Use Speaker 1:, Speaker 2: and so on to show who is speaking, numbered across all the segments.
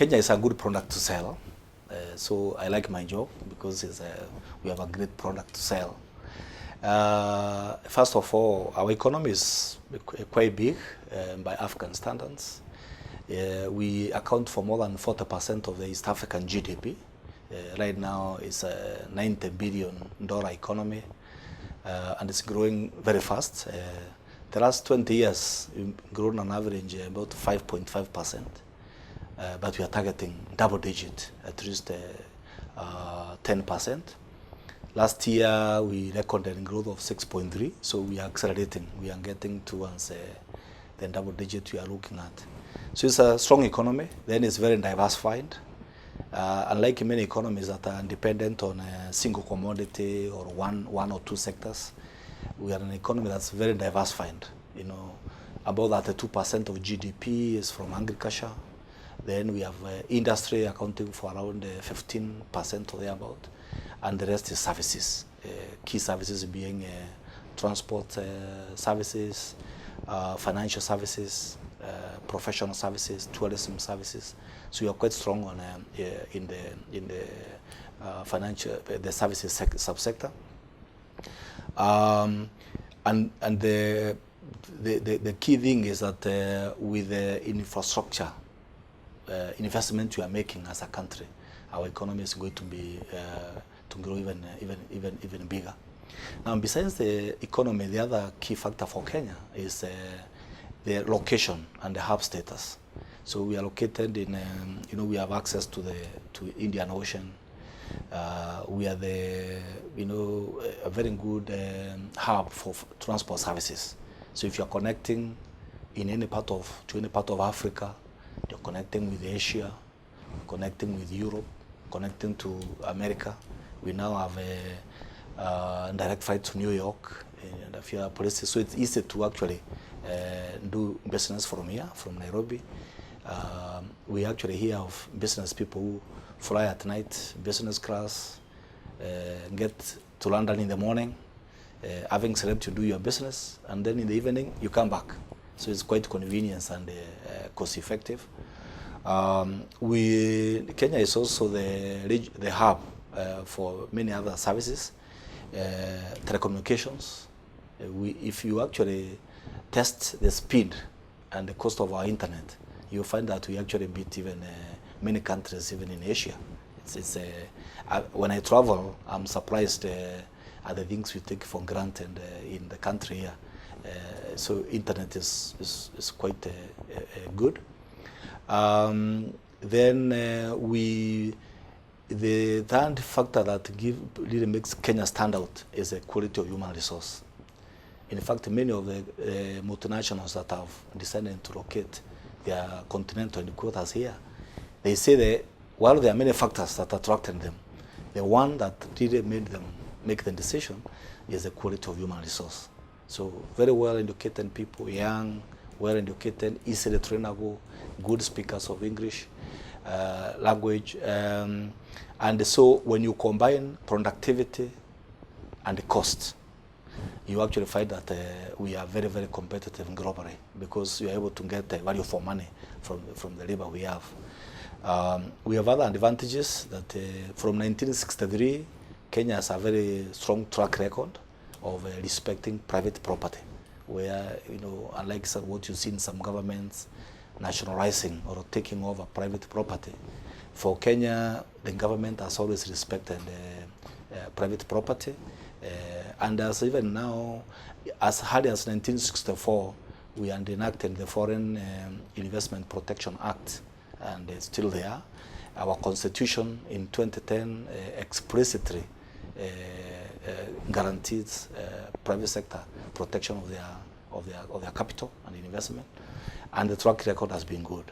Speaker 1: Kenya is a good product to sell. So I like my job because we have a great product to sell. First of all, our economy is quite big by African standards. We account for more than 40% of the East African GDP. Right now, it's a $90 billion economy, and it's growing very fast. The last 20 years, we've grown on average about 5.5%, but we are targeting double digit, at least 10%. Last year, we recorded a growth of 6.3, so we are accelerating. We are getting towards the double digit we are looking at. So it's a strong economy, then it's very diversified. Unlike many economies that are dependent on a single commodity or one or two sectors, we are an economy that's very diversified. You know, about 32% of GDP is from agriculture. Then we have industry accounting for around 15% or thereabout, and the rest is services. Key services being transport services, financial services, professional services, tourism services. So we are quite strong on in the financial the services subsector. And the key thing is that with the infrastructure investment we are making as a country, our economy is going to be to grow even bigger. Now, besides the economy, the other key factor for Kenya is the location and the hub status. So we are located in, we have access to Indian Ocean. We are a very good hub for transport services. So if you're connecting to any part of Africa, you're connecting with Asia, connecting with Europe, connecting to America. We now have a direct flight to New York and a few places. So it's easy to actually do business from here, from Nairobi. We actually hear of business people who fly at night, business class, get to London in the morning, having slept to do your business, and then in the evening you come back. So it's quite convenient and cost effective. Kenya is also the hub for many other services, telecommunications. If you actually test the speed and the cost of our internet, you'll find that we actually beat even many countries, even in Asia. When I travel, I'm surprised at the things we take for granted in the country here. So internet is quite good. Then the third factor that really makes Kenya stand out is the quality of human resource. In fact, many of the multinationals that have decided to locate their continental headquarters here, they say that while there are many factors that attracted them, the one that really made them make the decision is the quality of human resource. So very well educated people, young, well educated, easily trainable, good speakers of English language. And so when you combine productivity and the cost, you actually find that we are very, very competitive globally because you are able to get the value for money from the labor we have. We have other advantages that from 1963, Kenya has a very strong track record of respecting private property, where, unlike what you see in some governments, nationalizing or taking over private property, for Kenya, the government has always respected private property. And as even now, as early as 1964, we enacted the Foreign Investment Protection Act, and it's still there. Our constitution in 2010 explicitly guarantees private sector protection of their capital and investment, and the track record has been good.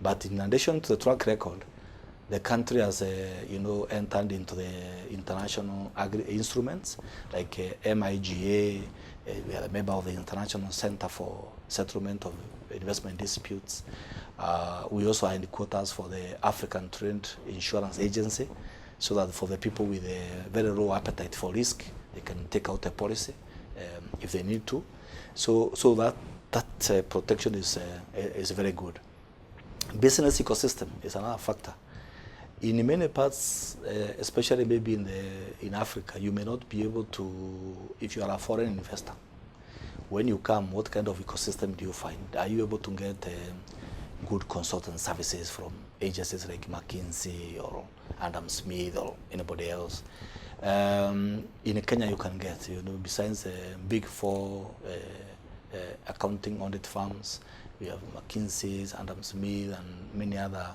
Speaker 1: But in addition to the track record, the country has, entered into the international instruments like MIGA. We are a member of the International Center for Settlement of Investment Disputes. We also are in the quotas for the African Trade Insurance Agency, so that for the people with a very low appetite for risk, they can take out a policy if they need to. So that protection is very good. Business ecosystem is another factor. In many parts, especially maybe in Africa, you may not be able to, if you are a foreign investor, when you come, what kind of ecosystem do you find? Are you able to get good consultant services from agencies like McKinsey or Adam Smith or anybody else? In Kenya, you can get, besides the big four accounting audit firms, we have McKinsey's, Adam Smith, and many other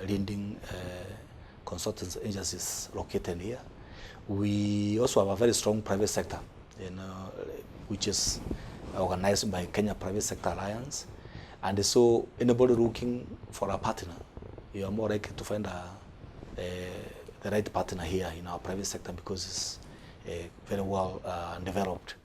Speaker 1: leading consultants agencies located here. We also have a very strong private sector, which is organized by Kenya Private Sector Alliance. And so anybody looking for a partner, you are more likely to find the right partner here in our private sector because it's very well developed.